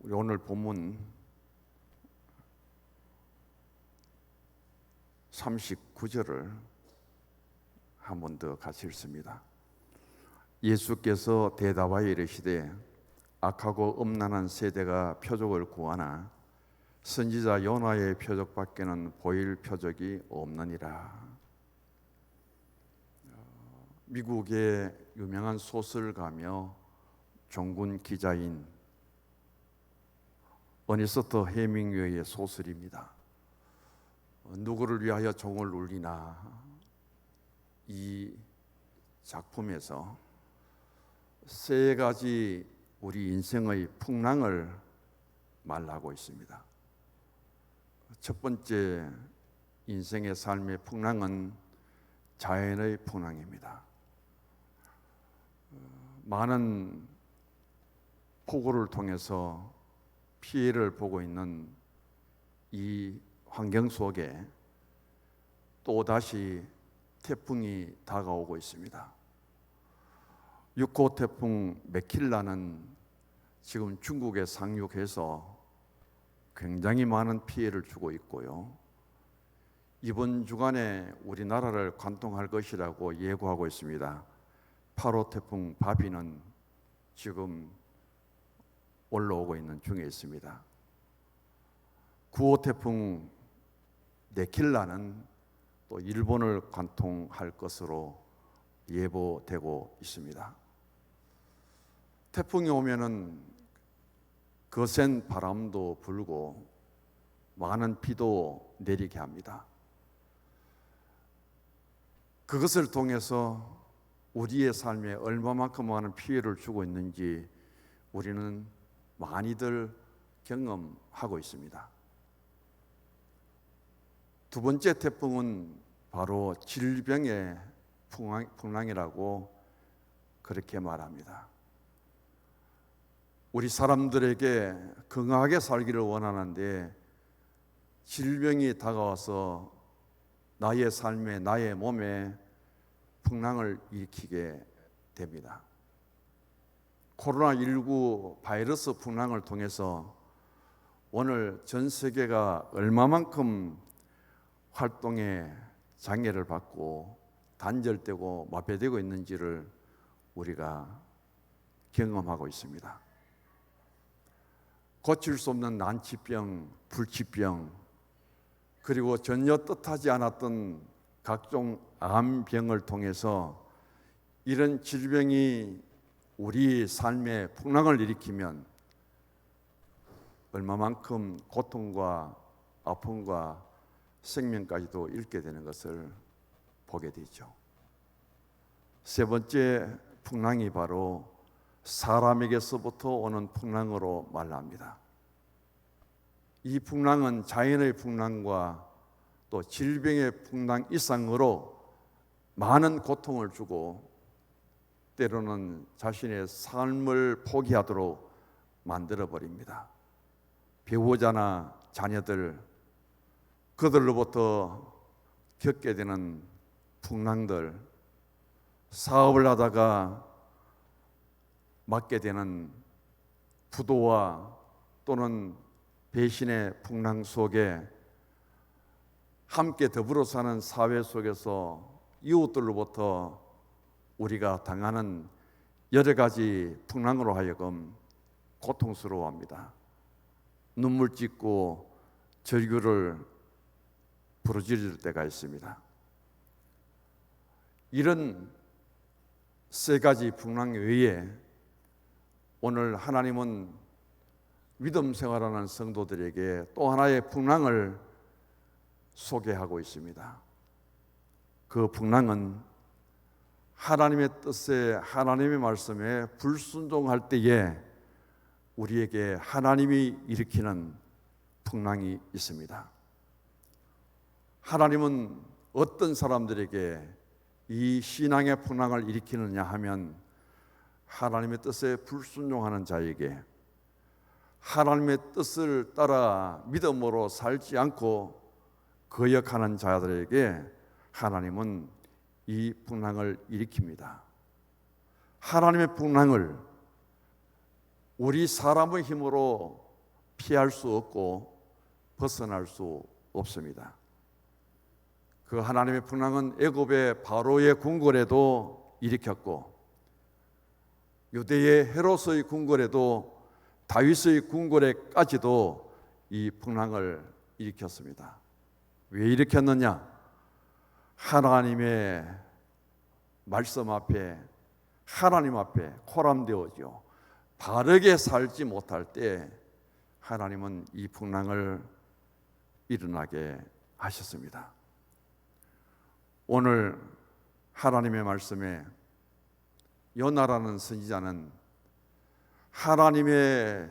우리 오늘 본문 39절을 한 번 더 같이 읽습니다. 예수께서 대답하여 이르시되 악하고 음란한 세대가 표적을 구하나 선지자 요나의 표적밖에는 보일 표적이 없느니라. 미국의 유명한 소설가며 종군 기자인 어니스트 헤밍웨이의 소설입니다. 누구를 위하여 종을 울리나, 이 작품에서 세 가지 우리 인생의 풍랑을 말하고 있습니다. 첫 번째 인생의 삶의 풍랑은 자연의 풍랑입니다. 많은 폭우를 통해서 피해를 보고 있는 이 환경 속에 또다시 태풍이 다가오고 있습니다. 6호 태풍 메킬라는 지금 중국에 상륙해서 굉장히 많은 피해를 주고 있고요. 이번 주간에 우리나라를 관통할 것이라고 예고하고 있습니다. 8호 태풍 바비는 지금 올라오고 있는 중에 있습니다. 9호 태풍 네킬라는 또 일본을 관통할 것으로 예보되고 있습니다. 태풍이 오면은 거센 바람도 불고 많은 비도 내리게 합니다. 그것을 통해서 우리의 삶에 얼마만큼 많은 피해를 주고 있는지 우리는 많이들 경험하고 있습니다. 두 번째 태풍은 바로 질병의 풍랑이라고 그렇게 말합니다. 우리 사람들에게 건강하게 살기를 원하는데 질병이 다가와서 나의 삶에, 나의 몸에 풍랑을 일으키게 됩니다. 코로나19 바이러스 풍랑을 통해서 오늘 전 세계가 얼마만큼 활동에 장애를 받고 단절되고 마비되고 있는지를 우리가 경험하고 있습니다. 고칠 수 없는 난치병, 불치병, 그리고 전혀 뜻하지 않았던 각종 암병을 통해서 이런 질병이 우리 삶에 풍랑을 일으키면 얼마만큼 고통과 아픔과 생명까지도 잃게 되는 것을 보게 되죠. 세 번째 풍랑이 바로 사람에게서부터 오는 풍랑으로 말합니다. 이 풍랑은 자연의 풍랑과 또 질병의 풍랑 이상으로 많은 고통을 주고 때로는 자신의 삶을 포기하도록 만들어버립니다. 배우자나 자녀들, 그들로부터 겪게 되는 풍랑들, 사업을 하다가 맞게 되는 부도와 또는 배신의 풍랑 속에 함께 더불어 사는 사회 속에서 이웃들로부터 우리가 당하는 여러 가지 풍랑으로 하여금 고통스러워합니다. 눈물 짓고 절규를 부르짖을 때가 있습니다. 이런 세 가지 풍랑 외에 오늘 하나님은 믿음 생활하는 성도들에게 또 하나의 풍랑을 소개하고 있습니다. 그 풍랑은 하나님의 뜻에, 하나님의 말씀에 불순종할 때에 우리에게 하나님이 일으키는 풍랑이 있습니다. 하나님은 어떤 사람들에게 이 신앙의 풍랑을 일으키느냐 하면 하나님의 뜻에 불순종하는 자에게, 하나님의 뜻을 따라 믿음으로 살지 않고 거역하는 자들에게 하나님은 이 풍랑을 일으킵니다. 하나님의 풍랑을 우리 사람의 힘으로 피할 수 없고 벗어날 수 없습니다. 그 하나님의 풍랑은 애굽의 바로의 궁궐에도 일으켰고 유대의 헤롯의 궁궐에도 다윗의 궁궐에까지도 이 풍랑을 일으켰습니다. 왜 일으켰느냐? 하나님의 말씀 앞에, 하나님 앞에 코람되어져 바르게 살지 못할 때 하나님은 이 풍랑을 일어나게 하셨습니다. 오늘 하나님의 말씀에 요나라는 선지자는 하나님의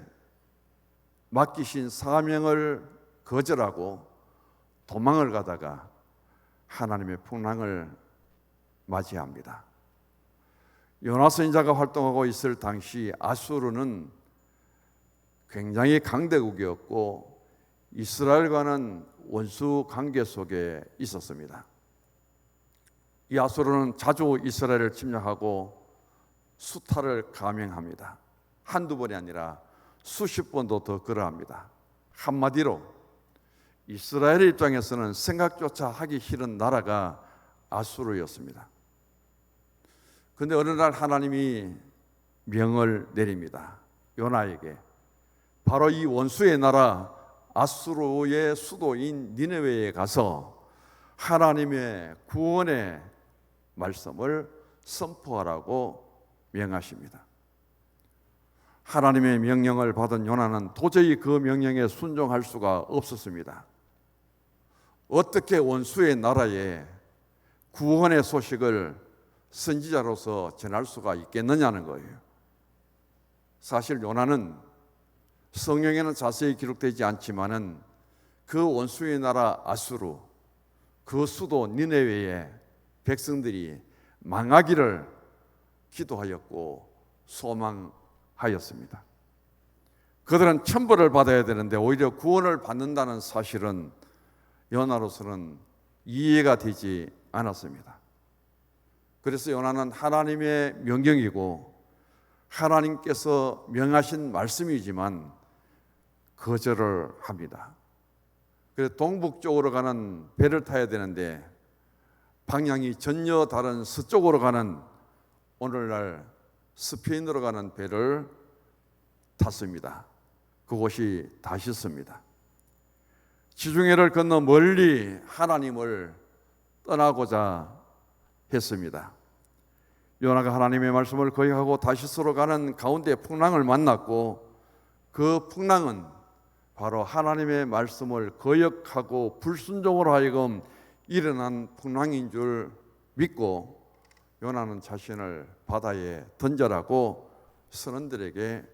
맡기신 사명을 거절하고 도망을 가다가 하나님의 풍랑을 맞이합니다. 요나 선지자가 활동하고 있을 당시 아수르는 굉장히 강대국이었고 이스라엘과는 원수 관계 속에 있었습니다. 이 아수르는 자주 이스라엘을 침략하고 수탈을 감행합니다. 한두 번이 아니라 수십 번도 더 그러합니다. 한마디로 이스라엘의 입장에서는 생각조차 하기 싫은 나라가 아수르였습니다. 그런데 어느 날 하나님이 명을 내립니다. 요나에게 바로 이 원수의 나라 아수르의 수도인 니느웨에 가서 하나님의 구원의 말씀을 선포하라고 명하십니다. 하나님의 명령을 받은 요나는 도저히 그 명령에 순종할 수가 없었습니다. 어떻게 원수의 나라에 구원의 소식을 선지자로서 전할 수가 있겠느냐는 거예요. 사실 요나는 성경에는 자세히 기록되지 않지만은 그 원수의 나라 아수르, 그 수도 니느웨의 백성들이 망하기를 기도하였고 소망하였습니다. 그들은 천벌을 받아야 되는데 오히려 구원을 받는다는 사실은 요나로서는 이해가 되지 않았습니다. 그래서 요나는 하나님의 명령이고 하나님께서 명하신 말씀이지만 거절을 합니다. 그래서 동북쪽으로 가는 배를 타야 되는데 방향이 전혀 다른 서쪽으로 가는 오늘날 스페인으로 가는 배를 탔습니다. 그곳이 다시스입니다. 지중해를 건너 멀리 하나님을 떠나고자 했습니다. 요나가 하나님의 말씀을 거역하고 다시스로 가는 가운데 풍랑을 만났고 그 풍랑은 바로 하나님의 말씀을 거역하고 불순종으로 하여금 일어난 풍랑인 줄 믿고 요나는 자신을 바다에 던져라고 선원들에게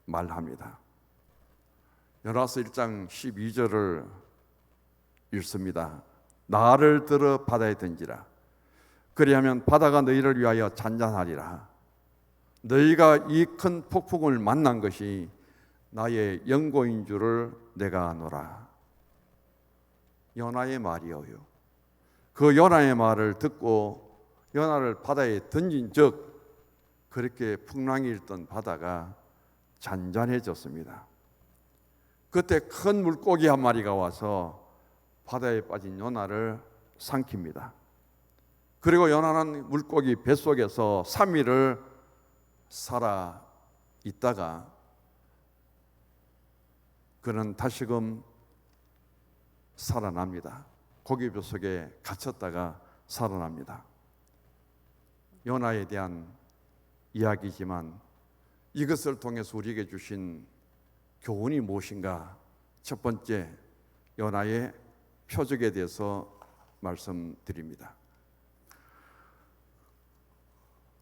말합니다. 요나서 1장 12절을 읽습니다. 나를 들어 바다에 던지라. 그리하면 바다가 너희를 위하여 잔잔하리라. 너희가 이 큰 폭풍을 만난 것이 나의 연고인 줄을 내가 아노라. 요나의 말이어요. 그 요나의 말을 듣고 요나를 바다에 던진 즉 그렇게 풍랑이 일던 바다가 잔잔해졌습니다. 그때 큰 물고기 한 마리가 와서 바다에 빠진 요나를 삼킵니다. 그리고 요나는 물고기 뱃속에서 3일을 살아 있다가 그는 다시금 살아납니다. 고기 뱃속에 갇혔다가 살아납니다. 요나에 대한 이야기지만 이것을 통해서 우리에게 주신 교훈이 무엇인가? 첫 번째, 요나의 표적에 대해서 말씀드립니다.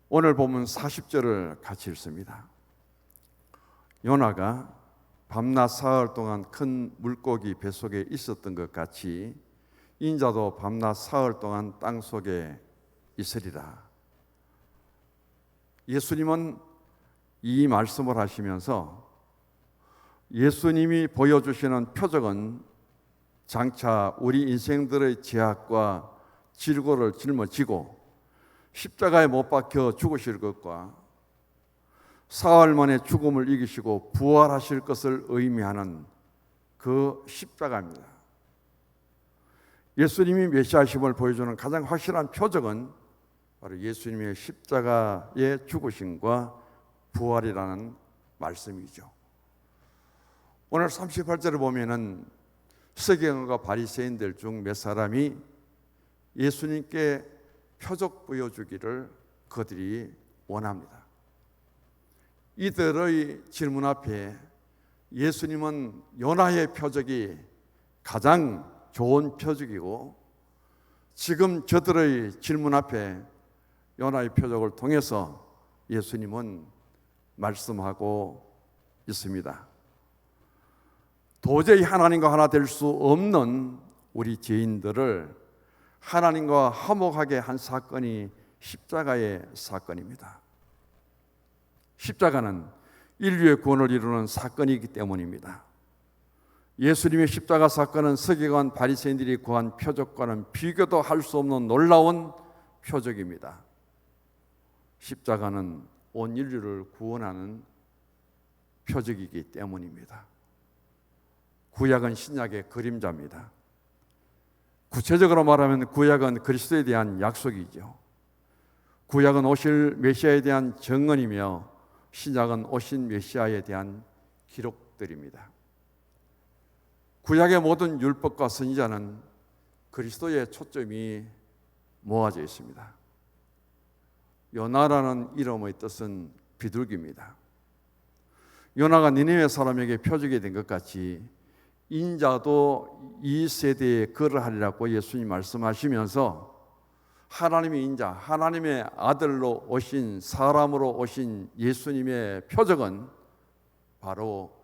오늘 본문 40절을 같이 읽습니다. 요나가 밤낮 사흘 동안 큰 물고기 뱃속에 있었던 것 같이 인자도 밤낮 사흘 동안 땅속에 있으리라. 예수님은 이 말씀을 하시면서 예수님이 보여주시는 표적은 장차 우리 인생들의 제약과 질고를 짊어지고 십자가에 못 박혀 죽으실 것과 사흘 만에 죽음을 이기시고 부활하실 것을 의미하는 그 십자가입니다. 예수님이 메시아심을 보여주는 가장 확실한 표적은 바로 예수님의 십자가의 죽으심과 부활이라는 말씀이죠. 오늘 38절을 보면은 서기관과 바리새인들 중 몇 사람이 예수님께 표적 보여주기를 그들이 원합니다. 이들의 질문 앞에 예수님은 요나의 표적이 가장 좋은 표적이고, 지금 저들의 질문 앞에 요나의 표적을 통해서 예수님은 말씀하고 있습니다. 도저히 하나님과 하나 될 수 없는 우리 죄인들을 하나님과 화목하게 한 사건이 십자가의 사건입니다. 십자가는 인류의 구원을 이루는 사건이기 때문입니다. 예수님의 십자가 사건은 서기관 바리새인들이 구한 표적과는 비교도 할 수 없는 놀라운 표적입니다. 십자가는 온 인류를 구원하는 표적이기 때문입니다. 구약은 신약의 그림자입니다. 구체적으로 말하면 구약은 그리스도에 대한 약속이죠. 구약은 오실 메시아에 대한 증언이며 신약은 오신 메시아에 대한 기록들입니다. 구약의 모든 율법과 선지자는 그리스도의 초점이 모아져 있습니다. 요나라는 이름의 뜻은 비둘기입니다. 요나가 니느웨 사람에게 표적이 된 것 같이 인자도 이 세대에 그러하리라고 예수님 말씀하시면서 하나님의 인자, 하나님의 아들로 오신, 사람으로 오신 예수님의 표적은 바로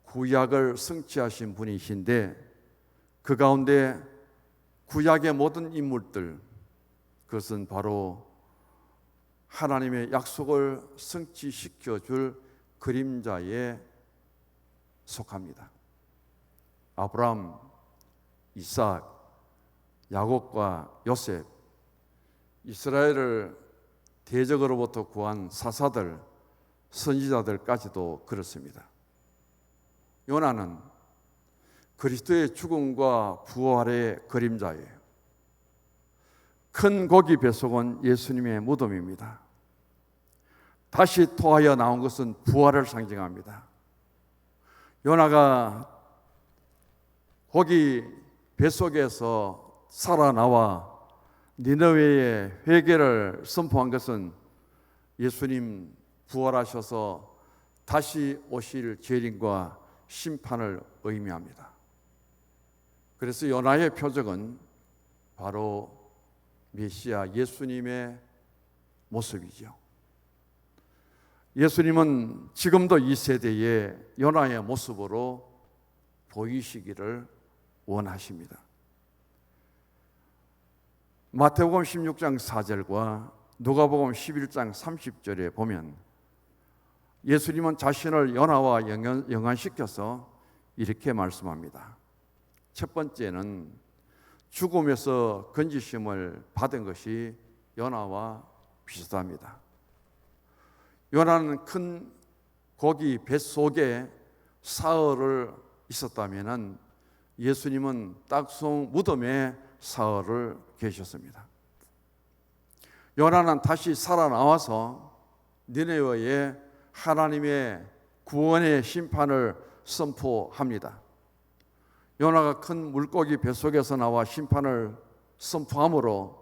구약을 성취하신 분이신데, 그 가운데 구약의 모든 인물들, 그것은 바로 하나님의 약속을 성취시켜 줄 그림자에 속합니다. 아브라함, 이삭, 야곱과 요셉, 이스라엘을 대적으로부터 구한 사사들, 선지자들까지도 그렇습니다. 요나는 그리스도의 죽음과 부활의 그림자예요. 큰 고기 뱃속은 예수님의 무덤입니다. 다시 토하여 나온 것은 부활을 상징합니다. 요나가 고기 뱃속에서 살아나와 니느웨의 회개를 선포한 것은 예수님 부활하셔서 다시 오실 재림과 심판을 의미합니다. 그래서 요나의 표적은 바로 메시아 예수님의 모습이죠. 예수님은 지금도 이 세대에 요나의 모습으로 보이시기를 원하십니다. 마태복음 16장 4절과 누가복음 11장 30절에 보면 예수님은 자신을 요나와 연관시켜서 이렇게 말씀합니다. 첫 번째는 죽음에서 건지심을 받은 것이 요나와 비슷합니다. 요나는 큰 고기 뱃속에 사흘을 있었다면 예수님은 땅속 무덤에 사흘을 계셨습니다. 요나는 다시 살아나와서 니느웨에 하나님의 구원의 심판을 선포합니다. 요나가 큰 물고기 뱃속에서 나와 심판을 선포함으로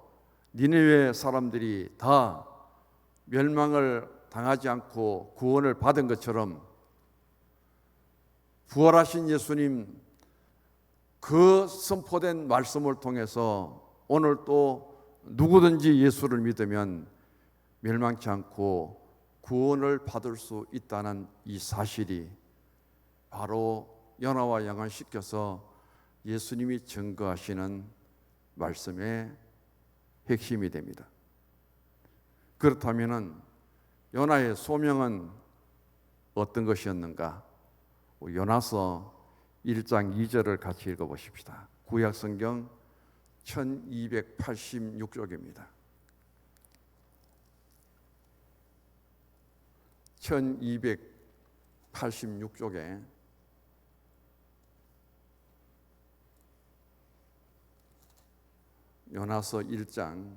니느웨 사람들이 다 멸망을 당하지 않고 구원을 받은 것처럼 부활하신 예수님 그 선포된 말씀을 통해서 오늘 또 누구든지 예수를 믿으면 멸망치 않고 구원을 받을 수 있다는 이 사실이 바로 요나와 연관시켜서 예수님이 증거하시는 말씀의 핵심이 됩니다. 그렇다면 요나의 소명은 어떤 것이었는가? 요나서 1장 2절을 같이 읽어보십시다. 구약성경 1286쪽입니다. 1286쪽에 요나서 1장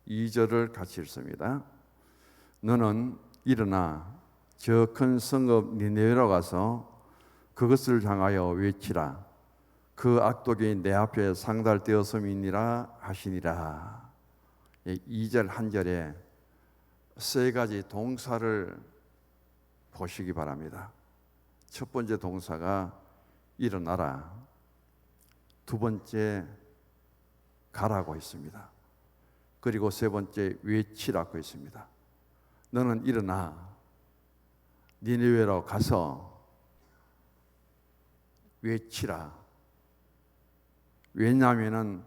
2절을 같이 읽습니다. 너는 일어나 저 큰 성읍 니네웨로 가서 그것을 향하여 외치라. 그 악독이 내 앞에 상달되었음이니라 하시니라. 2절 한 절에 세 가지 동사를 보시기 바랍니다. 첫 번째 동사가 일어나라. 두 번째 가라고 있습니다. 그리고 세 번째 외치라고 있습니다. 너는 일어나 니느웨로 가서 외치라. 왜냐하면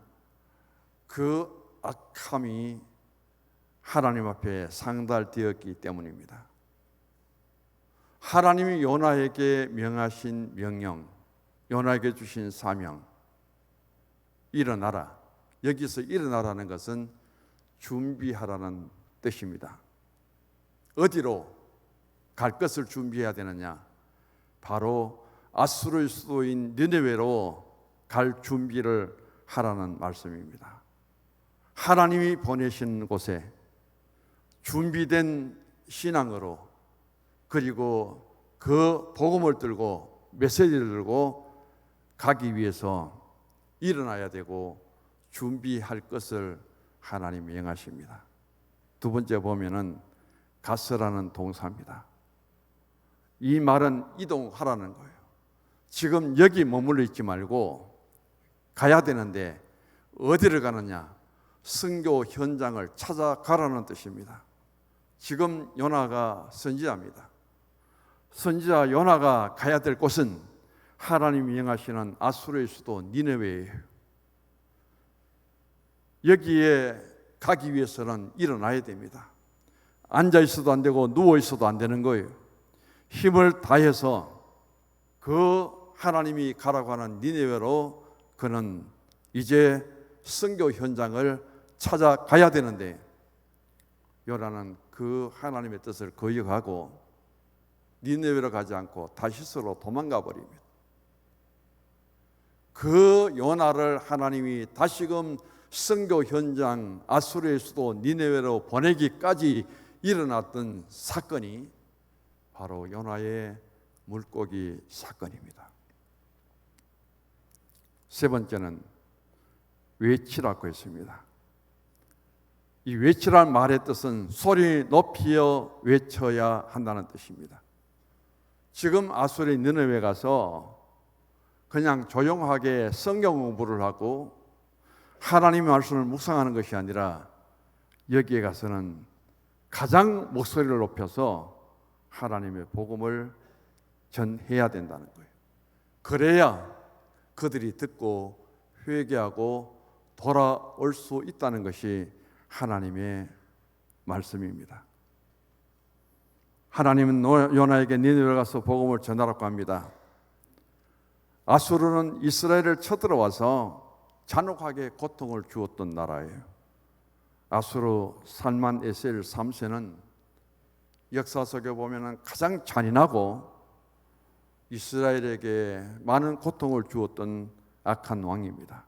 그 악함이 하나님 앞에 상달되었기 때문입니다. 하나님이 요나에게 명하신 명령, 요나에게 주신 사명, 일어나라. 여기서 일어나라는 것은 준비하라는 뜻입니다. 어디로 갈 것을 준비해야 되느냐? 바로 아수르의 수도인 니느웨로 갈 준비를 하라는 말씀입니다. 하나님이 보내신 곳에 준비된 신앙으로, 그리고 그 복음을 들고 메시지를 들고 가기 위해서 일어나야 되고 준비할 것을 하나님이 명하십니다. 두 번째 보면은 가서라는 동사입니다. 이 말은 이동하라는 거예요. 지금 여기 머물러 있지 말고 가야 되는데 어디를 가느냐? 선교 현장을 찾아가라는 뜻입니다. 지금 요나가 선지자입니다. 선지자 요나가 가야 될 곳은 하나님이 명하시는 아수르의 수도 니느웨예요. 여기에 가기 위해서는 일어나야 됩니다. 앉아 있어도 안 되고 누워 있어도 안 되는 거예요. 힘을 다해서 그 하나님이 가라고 하는 니느웨로 그는 이제 선교 현장을 찾아가야 되는데, 요나는 그 하나님의 뜻을 거역하고 니느웨로 가지 않고 다시스로 도망가 버립니다. 그 요나를 하나님이 다시금 선교 현장 아수르의 수도 니느웨로 보내기까지 일어났던 사건이 바로 요나의 물고기 사건입니다. 세 번째는 외치라고 했습니다. 이 외치라는 말의 뜻은 소리 높여 외쳐야 한다는 뜻입니다. 지금 아수르의 니느웨 가서 그냥 조용하게 성경 공부를 하고 하나님의 말씀을 묵상하는 것이 아니라 여기에 가서는 가장 목소리를 높여서 하나님의 복음을 전해야 된다는 거예요. 그래야 그들이 듣고 회개하고 돌아올 수 있다는 것이 하나님의 말씀입니다. 하나님은 요나에게 니느웨에 가서 복음을 전하라고 합니다. 아수르는 이스라엘을 쳐들어와서 잔혹하게 고통을 주었던 나라예요. 아수르 살만 에셀 3세는 역사 속에 보면 가장 잔인하고 이스라엘에게 많은 고통을 주었던 악한 왕입니다.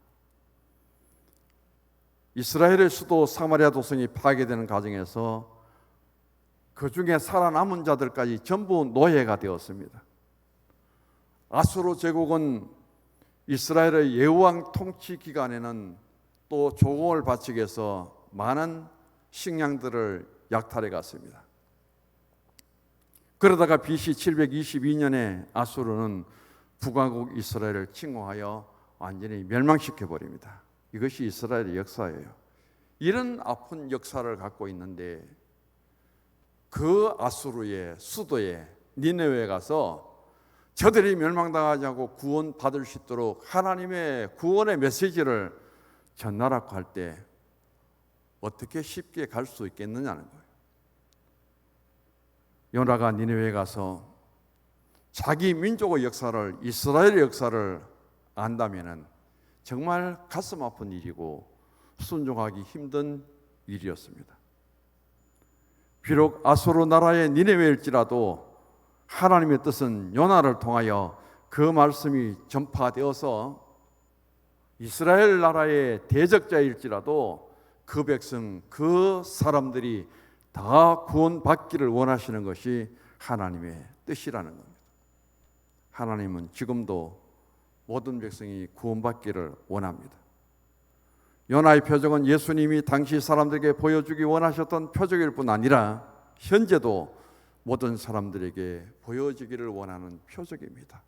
이스라엘의 수도 사마리아 도성이 파괴되는 과정에서 그 중에 살아남은 자들까지 전부 노예가 되었습니다. 아수르 제국은 이스라엘의 예후왕 통치 기간에는 또 조공을 바치기 위해서 많은 식량들을 약탈해 갔습니다. 그러다가 BC 722년에 아수르는 북왕국 이스라엘을 침공하여 완전히 멸망시켜 버립니다. 이것이 이스라엘의 역사예요. 이런 아픈 역사를 갖고 있는데 그 아수르의 수도에 니느웨에 가서 저들이 멸망당하지 않고 구원받을 수 있도록 하나님의 구원의 메시지를 전하라고 할 때 어떻게 쉽게 갈 수 있겠느냐는 거예요. 요나가 니느웨에 가서 자기 민족의 역사를, 이스라엘의 역사를 안다면 정말 가슴 아픈 일이고 순종하기 힘든 일이었습니다. 비록 아수르 나라의 니느웨일지라도 하나님의 뜻은 요나를 통하여 그 말씀이 전파되어서 이스라엘 나라의 대적자일지라도 그 백성, 그 사람들이 다 구원받기를 원하시는 것이 하나님의 뜻이라는 겁니다. 하나님은 지금도 모든 백성이 구원받기를 원합니다. 요나의 표적은 예수님이 당시 사람들에게 보여주기 원하셨던 표적일 뿐 아니라 현재도 모든 사람들에게 보여지기를 원하는 표적입니다.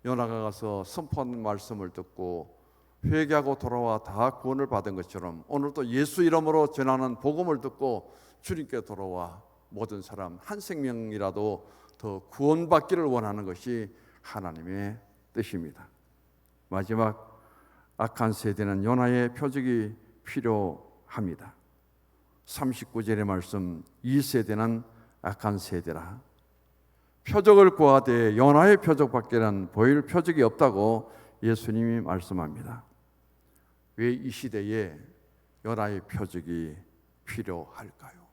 요나가 가서 선포하는 말씀을 듣고 회개하고 돌아와 다 구원을 받은 것처럼 오늘도 예수 이름으로 전하는 복음을 듣고 주님께 돌아와 모든 사람 한 생명이라도 더 구원받기를 원하는 것이 하나님의 뜻입니다. 마지막 악한 세대는 요나의 표적이 필요합니다. 39절의 말씀, 이 세대는 악한 세대라. 표적을 구하되 요나의 표적밖에는 보일 표적이 없다고 예수님이 말씀합니다. 왜 이 시대에 요나의 표적이 필요할까요?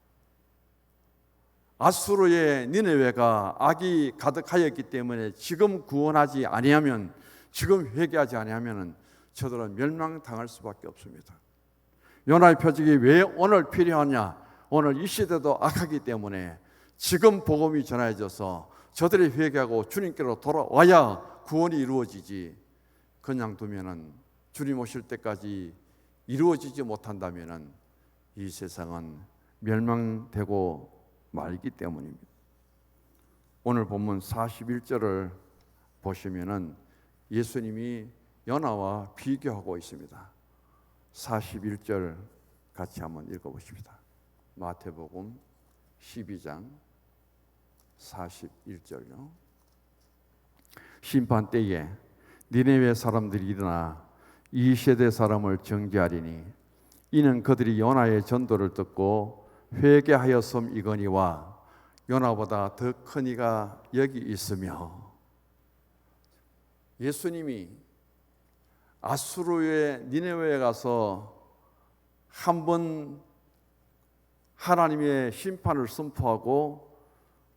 아수르의 니느웨가 악이 가득하였기 때문에 지금 구원하지 아니하면, 지금 회개하지 아니하면 저들은 멸망당할 수밖에 없습니다. 요나의 표적이 왜 오늘 필요하냐? 오늘 이 시대도 악하기 때문에 지금 복음이 전해져서 저들이 회개하고 주님께로 돌아와야 구원이 이루어지지, 그냥 두면은 주님 오실 때까지 이루어지지 못한다면은 이 세상은 멸망되고 말기 때문입니다. 오늘 본문 41절을 보시면은 예수님이 요나와 비교하고 있습니다. 41절 같이 한번 읽어보십니다. 마태복음 12장 41절요. 심판 때에 니네웨 사람들이 일어나 이 세대 사람을 정죄하리니 이는 그들이 요나의 전도를 듣고 회개하였음이거니와 요나보다 더 큰 이가 여기 있으며. 예수님이 아수르의 니네웨에 가서 한번 하나님의 심판을 선포하고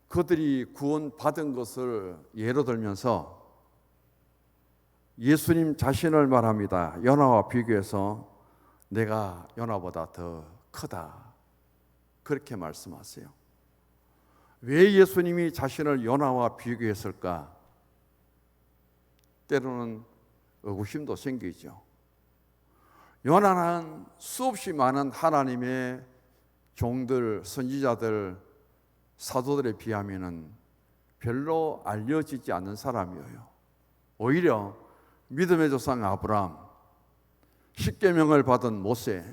그들이 구원받은 것을 예로 들면서 예수님 자신을 말합니다. 요나와 비교해서 내가 요나보다 더 크다, 그렇게 말씀하세요. 왜 예수님이 자신을 요나와 비교했을까? 때로는 의구심도 생기죠. 요나는 수없이 많은 하나님의 종들, 선지자들, 사도들에 비하면 별로 알려지지 않는 사람이에요. 오히려 믿음의 조상 아브라함, 십계명을 받은 모세,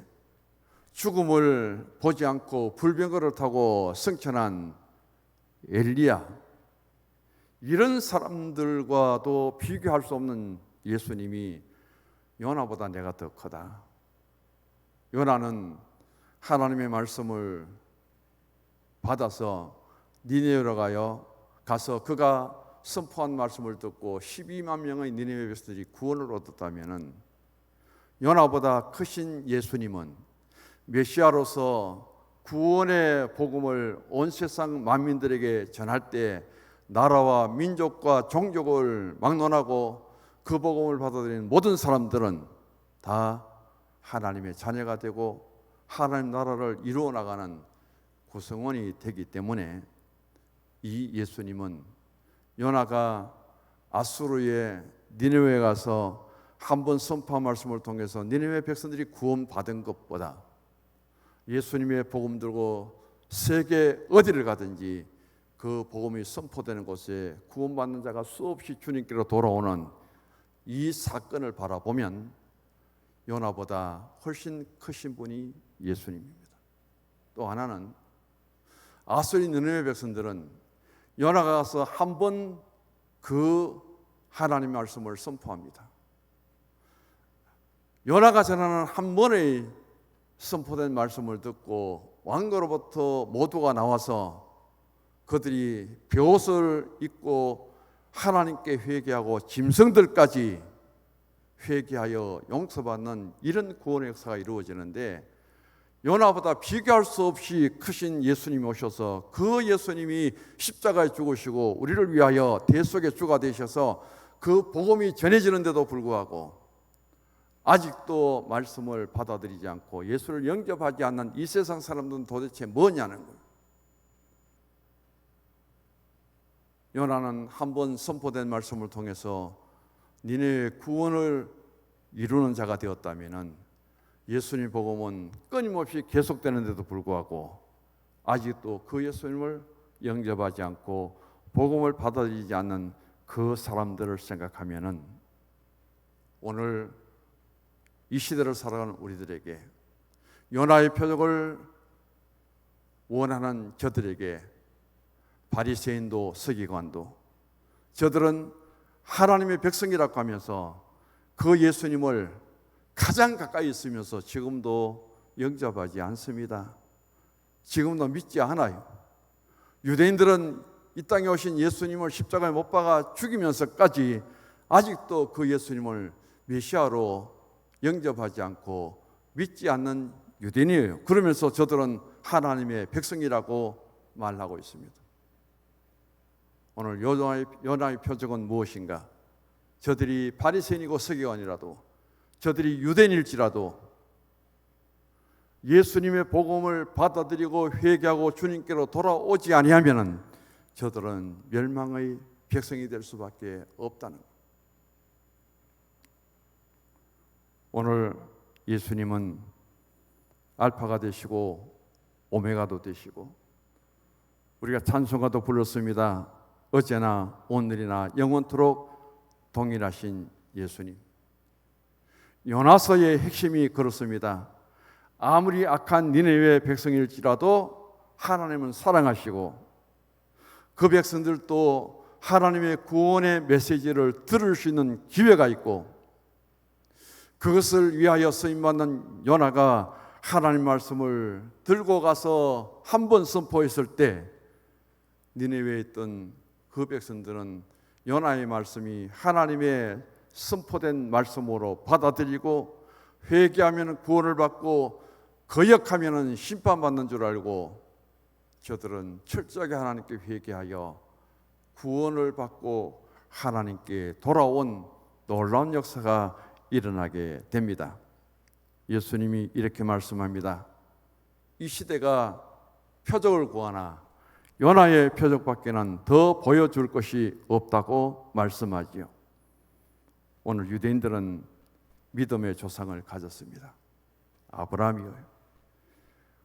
죽음을 보지 않고 불병거를 타고 승천한 엘리야, 이런 사람들과도 비교할 수 없는 예수님이 요나보다 내가 더 크다. 요나는 하나님의 말씀을 받아서 니네웨로 가서 그가 선포한 말씀을 듣고 12만 명의 니네웨 백성들이 구원을 얻었다면, 요나보다 크신 예수님은 메시아로서 구원의 복음을 온 세상 만민들에게 전할 때 나라와 민족과 종족을 막론하고 그 복음을 받아들이는 모든 사람들은 다 하나님의 자녀가 되고 하나님 나라를 이루어 나가는 구성원이 되기 때문에 이 예수님은 요나가 아수르의 니느웨에 가서 한번 선포한 말씀을 통해서 니느웨 백성들이 구원받은 것보다 예수님의 복음 들고 세계 어디를 가든지 그 복음이 선포되는 곳에 구원받는 자가 수없이 주님께로 돌아오는 이 사건을 바라보면 요나보다 훨씬 크신 분이 예수님입니다. 또 하나는 아수르 니느웨 백성들은 요나가 가서 한 번 그 하나님의 말씀을 선포합니다. 요나가 전하는 한 번의 선포된 말씀을 듣고 왕궁으로부터 모두가 나와서 그들이 벼옷을 입고 하나님께 회개하고 짐승들까지 회개하여 용서받는 이런 구원의 역사가 이루어지는데, 요나보다 비교할 수 없이 크신 예수님이 오셔서 그 예수님이 십자가에 죽으시고 우리를 위하여 대속의 주가 되셔서 그 복음이 전해지는데도 불구하고 아직도 말씀을 받아들이지 않고 예수를 영접하지 않는 이 세상 사람들은 도대체 뭐냐는 거예요. 요나는 한 번 선포된 말씀을 통해서 니네의 구원을 이루는 자가 되었다면 예수님 복음은 끊임없이 계속되는데도 불구하고 아직도 그 예수님을 영접하지 않고 복음을 받아들이지 않는 그 사람들을 생각하면은 오늘 이 시대를 살아가는 우리들에게 요나의 표적을 원하는 저들에게 바리새인도 서기관도 저들은 하나님의 백성이라고 하면서 그 예수님을 가장 가까이 있으면서 지금도 영접하지 않습니다. 지금도 믿지 않아요. 유대인들은 이 땅에 오신 예수님을 십자가에 못 박아 죽이면서까지 아직도 그 예수님을 메시아로 영접하지 않고 믿지 않는 유대인이에요. 그러면서 저들은 하나님의 백성이라고 말하고 있습니다. 오늘 요나의 표적은 무엇인가? 저들이 바리새인이고 서기관이라도 저들이 유대인일지라도 예수님의 복음을 받아들이고 회개하고 주님께로 돌아오지 아니하면 저들은 멸망의 백성이 될 수밖에 없다는 것. 오늘 예수님은 알파가 되시고 오메가도 되시고 우리가 찬송가도 불렀습니다. 어제나 오늘이나 영원토록 동일하신 예수님. 요나서의 핵심이 그렇습니다. 아무리 악한 니네웨 백성일지라도 하나님은 사랑하시고 그 백성들도 하나님의 구원의 메시지를 들을 수 있는 기회가 있고 그것을 위하여 쓰임받는 요나가 하나님 말씀을 들고 가서 한 번 선포했을 때 니네웨에 있던 그 백성들은 요나의 말씀이 하나님의 선포된 말씀으로 받아들이고 회개하면 구원을 받고 거역하면 심판받는 줄 알고 저들은 철저하게 하나님께 회개하여 구원을 받고 하나님께 돌아온 놀라운 역사가 일어나게 됩니다. 예수님이 이렇게 말씀합니다. 이 시대가 표적을 구하나 요나의 표적밖에는 더 보여줄 것이 없다고 말씀하지요. 오늘 유대인들은 믿음의 조상을 가졌습니다. 아브라함이요.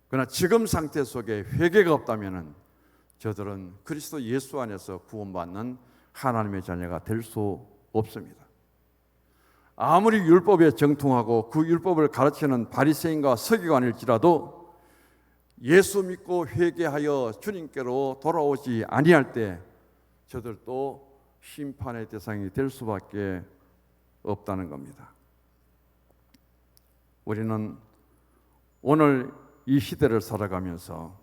그러나 지금 상태 속에 회개가 없다면 저들은 그리스도 예수 안에서 구원받는 하나님의 자녀가 될 수 없습니다. 아무리 율법에 정통하고 그 율법을 가르치는 바리새인과 서기관일지라도 예수 믿고 회개하여 주님께로 돌아오지 아니할 때 저들도 심판의 대상이 될 수밖에 없다는 겁니다. 우리는 오늘 이 시대를 살아가면서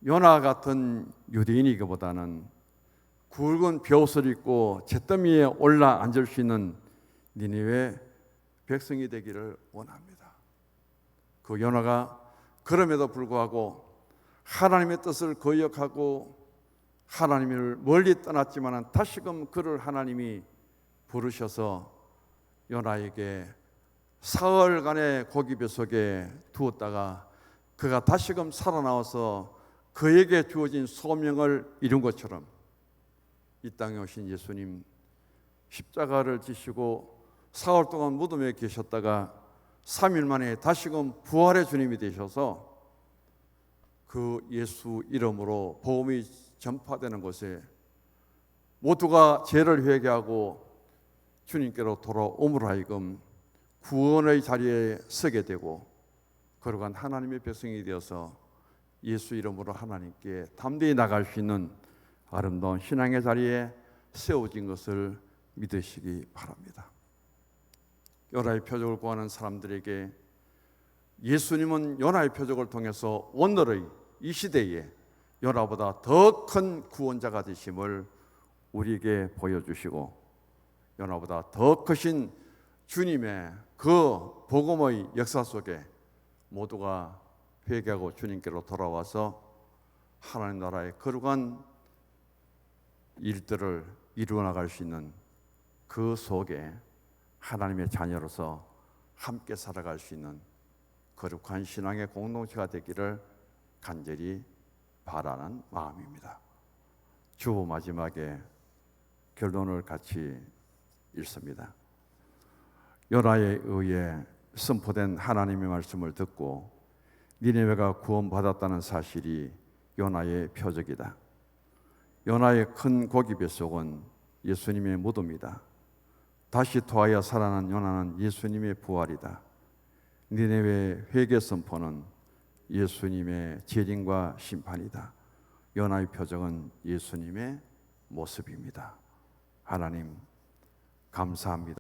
요나 같은 유대인이기보다는 굵은 벼옷을 입고 잿더미에 올라 앉을 수 있는 니느웨 백성이 되기를 원합니다. 그 요나가 그럼에도 불구하고 하나님의 뜻을 거역하고 하나님을 멀리 떠났지만 다시금 그를 하나님이 부르셔서 요나에게 사흘간의 고기벼속에 두었다가 그가 다시금 살아나와서 그에게 주어진 소명을 이룬 것처럼 이 땅에 오신 예수님 십자가를 지시고 사흘 동안 무덤에 계셨다가 3일 만에 다시금 부활의 주님이 되셔서 그 예수 이름으로 복음이 전파되는 곳에 모두가 죄를 회개하고 주님께로 돌아옴으로 하여금 구원의 자리에 서게 되고 거룩한 하나님의 백성이 되어서 예수 이름으로 하나님께 담대히 나갈 수 있는 아름다운 신앙의 자리에 세워진 것을 믿으시기 바랍니다. 요나의 표적을 구하는 사람들에게 예수님은 요나의 표적을 통해서 오늘의 이 시대에 요나보다 더 큰 구원자가 되심을 우리에게 보여주시고 요나보다 더 크신 주님의 그 복음의 역사 속에 모두가 회개하고 주님께로 돌아와서 하나님 나라의 거룩한 일들을 이루어 나갈 수 있는 그 속에 하나님의 자녀로서 함께 살아갈 수 있는 거룩한 신앙의 공동체가 되기를 간절히 바라는 마음입니다. 주 마지막에 결론을 같이 읽습니다. 요나에 의해 선포된 하나님의 말씀을 듣고 니네웨가 구원받았다는 사실이 요나의 표적이다. 요나의 큰 고기 뱃속은 예수님의 무덤이다. 다시 토하여 살아난 요나는 예수님의 부활이다. 니네웨의 회개 선포는 예수님의 재림과 심판이다. 요나의 표적은 예수님의 모습입니다. 하나님 감사합니다.